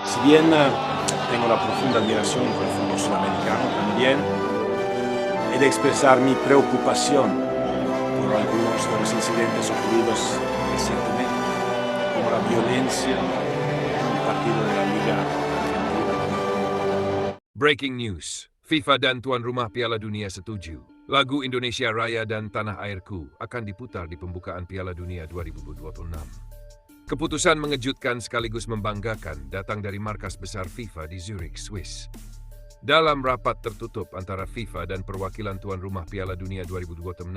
Si bien tengo una profunda admiración por el fútbol sudamericano, también he de expresar mi preocupación por algunos de los incidentes ocurridos recientemente, como la violencia en un partido de la Liga Argentina. Breaking news. FIFA dan tuan rumah Piala Dunia setuju. Lagu Indonesia Raya dan Tanah Airku akan diputar di pembukaan Piala Dunia 2026. Keputusan mengejutkan sekaligus membanggakan datang dari markas besar FIFA di Zurich, Swiss. Dalam rapat tertutup antara FIFA dan perwakilan tuan rumah Piala Dunia 2026,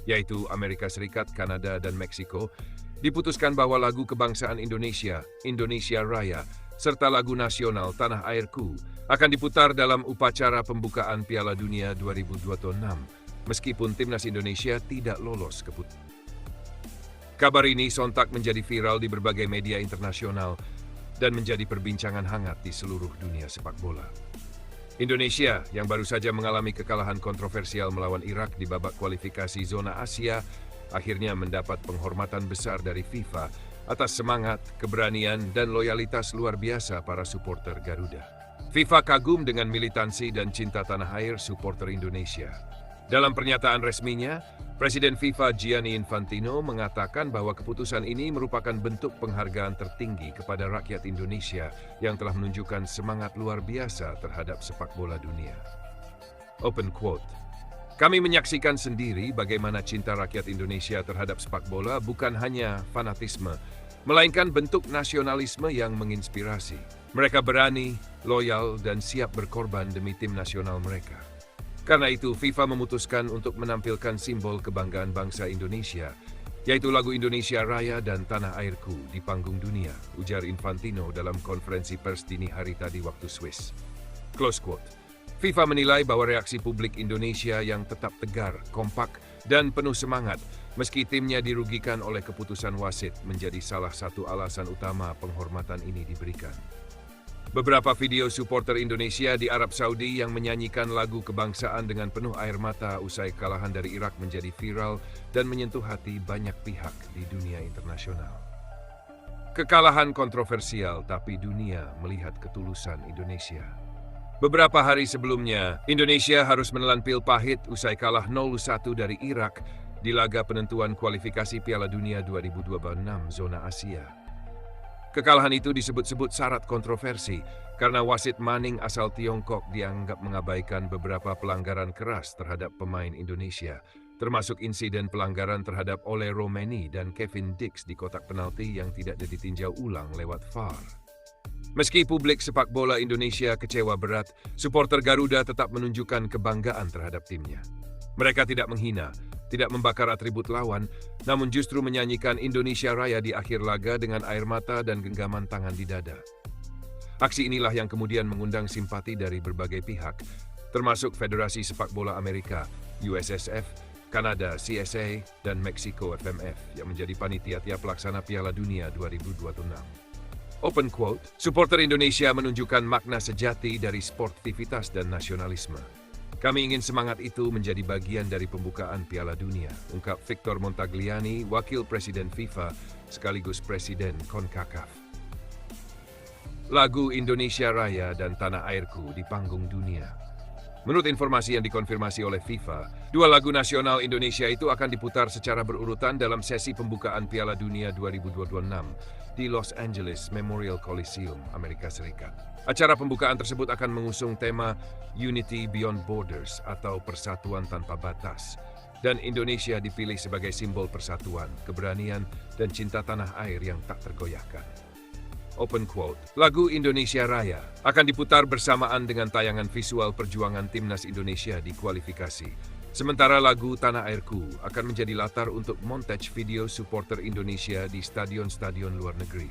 yaitu Amerika Serikat, Kanada, dan Meksiko, diputuskan bahwa lagu kebangsaan Indonesia, Indonesia Raya, serta lagu nasional Tanah Airku akan diputar dalam upacara pembukaan Piala Dunia 2026, meskipun timnas Indonesia tidak lolos ke putaran. Kabar ini sontak menjadi viral di berbagai media internasional dan menjadi perbincangan hangat di seluruh dunia sepak bola. Indonesia yang baru saja mengalami kekalahan kontroversial melawan Irak di babak kualifikasi zona Asia akhirnya mendapat penghormatan besar dari FIFA atas semangat, keberanian, dan loyalitas luar biasa para supporter Garuda. FIFA kagum dengan militansi dan cinta tanah air supporter Indonesia. Dalam pernyataan resminya, Presiden FIFA Gianni Infantino mengatakan bahwa keputusan ini merupakan bentuk penghargaan tertinggi kepada rakyat Indonesia yang telah menunjukkan semangat luar biasa terhadap sepak bola dunia. Open quote. Kami menyaksikan sendiri bagaimana cinta rakyat Indonesia terhadap sepak bola bukan hanya fanatisme, melainkan bentuk nasionalisme yang menginspirasi. Mereka berani, loyal, dan siap berkorban demi tim nasional mereka. Karena itu, FIFA memutuskan untuk menampilkan simbol kebanggaan bangsa Indonesia, yaitu lagu Indonesia Raya dan Tanah Airku di panggung dunia, ujar Infantino dalam konferensi pers dini hari tadi waktu Swiss. Close quote. FIFA menilai bahwa reaksi publik Indonesia yang tetap tegar, kompak, dan penuh semangat, meski timnya dirugikan oleh keputusan wasit, menjadi salah satu alasan utama penghormatan ini diberikan. Beberapa video supporter Indonesia di Arab Saudi yang menyanyikan lagu kebangsaan dengan penuh air mata usai kekalahan dari Irak menjadi viral dan menyentuh hati banyak pihak di dunia internasional. Kekalahan kontroversial, tapi dunia melihat ketulusan Indonesia. Beberapa hari sebelumnya, Indonesia harus menelan pil pahit usai kalah 0-1 dari Irak di laga penentuan kualifikasi Piala Dunia 2026 zona Asia. Kekalahan itu disebut-sebut syarat kontroversi karena wasit Manning asal Tiongkok dianggap mengabaikan beberapa pelanggaran keras terhadap pemain Indonesia, termasuk insiden pelanggaran terhadap Ole Romeni dan Kevin Dix di kotak penalti yang tidak ditinjau ulang lewat VAR. Meski publik sepak bola Indonesia kecewa berat, supporter Garuda tetap menunjukkan kebanggaan terhadap timnya. Mereka tidak menghina, tidak membakar atribut lawan, namun justru menyanyikan Indonesia Raya di akhir laga dengan air mata dan genggaman tangan di dada. Aksi inilah yang kemudian mengundang simpati dari berbagai pihak, termasuk Federasi Sepak Bola Amerika, USSF, Kanada, CSA, dan Meksiko FMF yang menjadi panitia tiap pelaksana Piala Dunia 2026. Open quote, supporter Indonesia menunjukkan makna sejati dari sportivitas dan nasionalisme. Kami ingin semangat itu menjadi bagian dari pembukaan Piala Dunia, ungkap Victor Montagliani, Wakil Presiden FIFA sekaligus Presiden CONCACAF. Lagu Indonesia Raya dan Tanah Airku di panggung dunia. Menurut informasi yang dikonfirmasi oleh FIFA, dua lagu nasional Indonesia itu akan diputar secara berurutan dalam sesi pembukaan Piala Dunia 2026 di Los Angeles Memorial Coliseum, Amerika Serikat. Acara pembukaan tersebut akan mengusung tema Unity Beyond Borders atau Persatuan Tanpa Batas, dan Indonesia dipilih sebagai simbol persatuan, keberanian, dan cinta tanah air yang tak tergoyahkan. Open quote, lagu Indonesia Raya akan diputar bersamaan dengan tayangan visual perjuangan timnas Indonesia di kualifikasi. Sementara lagu Tanah Airku akan menjadi latar untuk montage video supporter Indonesia di stadion-stadion luar negeri.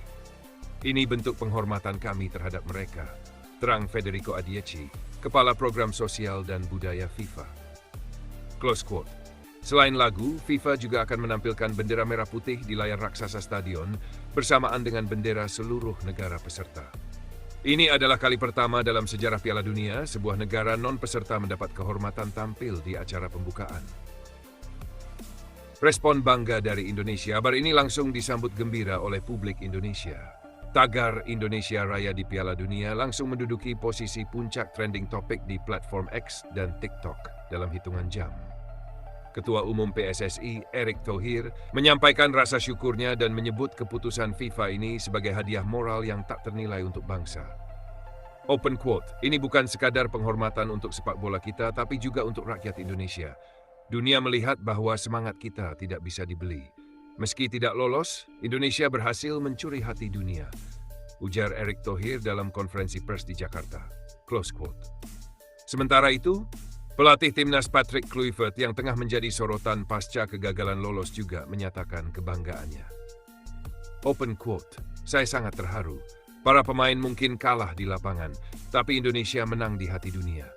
Ini bentuk penghormatan kami terhadap mereka, terang Federico Adieci, Kepala Program Sosial dan Budaya FIFA. Close quote. Selain lagu, FIFA juga akan menampilkan bendera merah putih di layar raksasa stadion bersamaan dengan bendera seluruh negara peserta. Ini adalah kali pertama dalam sejarah Piala Dunia sebuah negara non-peserta mendapat kehormatan tampil di acara pembukaan. Respon bangga dari Indonesia, kabar ini langsung disambut gembira oleh publik Indonesia. Tagar Indonesia Raya di Piala Dunia langsung menduduki posisi puncak trending topik di platform X dan TikTok dalam hitungan jam. Ketua Umum PSSI, Erick Thohir, menyampaikan rasa syukurnya dan menyebut keputusan FIFA ini sebagai hadiah moral yang tak ternilai untuk bangsa. Open quote, ini bukan sekadar penghormatan untuk sepak bola kita, tapi juga untuk rakyat Indonesia. Dunia melihat bahwa semangat kita tidak bisa dibeli. Meski tidak lolos, Indonesia berhasil mencuri hati dunia, ujar Erick Thohir dalam konferensi pers di Jakarta. Close quote. Sementara itu, pelatih timnas Patrick Kluivert yang tengah menjadi sorotan pasca kegagalan lolos juga menyatakan kebanggaannya. Open quote, saya sangat terharu. Para pemain mungkin kalah di lapangan, tapi Indonesia menang di hati dunia.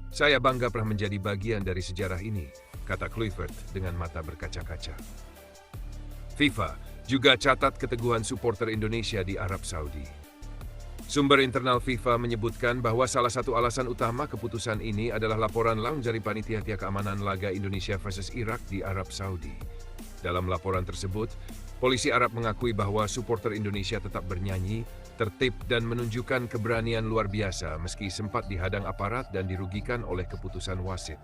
Saya bangga pernah menjadi bagian dari sejarah ini, kata Kluivert dengan mata berkaca-kaca. FIFA juga catat keteguhan supporter Indonesia di Arab Saudi. Sumber internal FIFA menyebutkan bahwa salah satu alasan utama keputusan ini adalah laporan laun dari Panitia Keamanan Laga Indonesia versus Irak di Arab Saudi. Dalam laporan tersebut, polisi Arab mengakui bahwa supporter Indonesia tetap bernyanyi, tertib dan menunjukkan keberanian luar biasa meski sempat dihadang aparat dan dirugikan oleh keputusan wasit.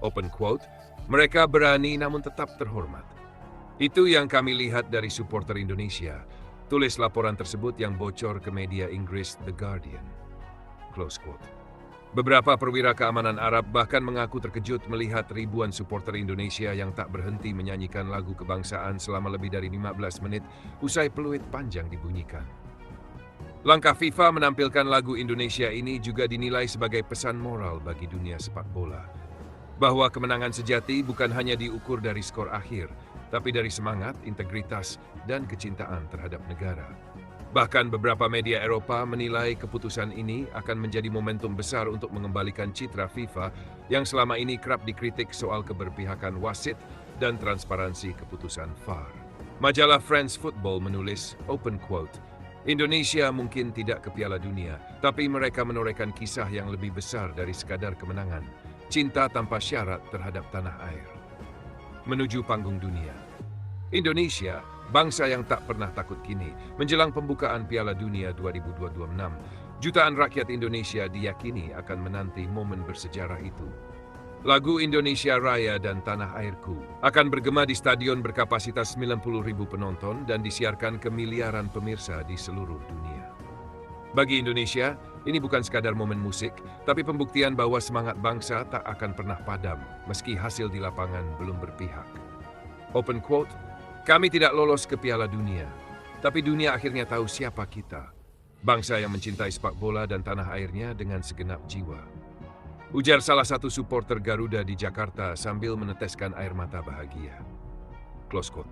Open quote, mereka berani namun tetap terhormat. Itu yang kami lihat dari supporter Indonesia, tulis laporan tersebut yang bocor ke media Inggris The Guardian. Close quote. Beberapa perwira keamanan Arab bahkan mengaku terkejut melihat ribuan supporter Indonesia yang tak berhenti menyanyikan lagu kebangsaan selama lebih dari 15 menit usai peluit panjang dibunyikan. Langkah FIFA menampilkan lagu Indonesia ini juga dinilai sebagai pesan moral bagi dunia sepak bola. Bahwa kemenangan sejati bukan hanya diukur dari skor akhir, tapi dari semangat, integritas, dan kecintaan terhadap negara. Bahkan beberapa media Eropa menilai keputusan ini akan menjadi momentum besar untuk mengembalikan citra FIFA yang selama ini kerap dikritik soal keberpihakan wasit dan transparansi keputusan VAR. Majalah France Football menulis, open quote, Indonesia mungkin tidak ke Piala Dunia, tapi mereka menorehkan kisah yang lebih besar dari sekadar kemenangan, cinta tanpa syarat terhadap tanah air. Menuju panggung dunia. Indonesia, bangsa yang tak pernah takut kini, menjelang pembukaan Piala Dunia 2026, jutaan rakyat Indonesia diyakini akan menanti momen bersejarah itu. Lagu Indonesia Raya dan Tanah Airku akan bergema di stadion berkapasitas 90.000 penonton dan disiarkan ke miliaran pemirsa di seluruh dunia. Bagi Indonesia, ini bukan sekadar momen musik, tapi pembuktian bahwa semangat bangsa tak akan pernah padam meski hasil di lapangan belum berpihak. Open quote, kami tidak lolos ke Piala Dunia, tapi dunia akhirnya tahu siapa kita. Bangsa yang mencintai sepak bola dan tanah airnya dengan segenap jiwa. Ujar salah satu supporter Garuda di Jakarta sambil meneteskan air mata bahagia. Close quote.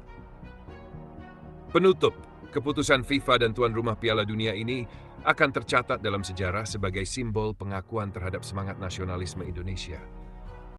Penutup, keputusan FIFA dan tuan rumah Piala Dunia ini akan tercatat dalam sejarah sebagai simbol pengakuan terhadap semangat nasionalisme Indonesia.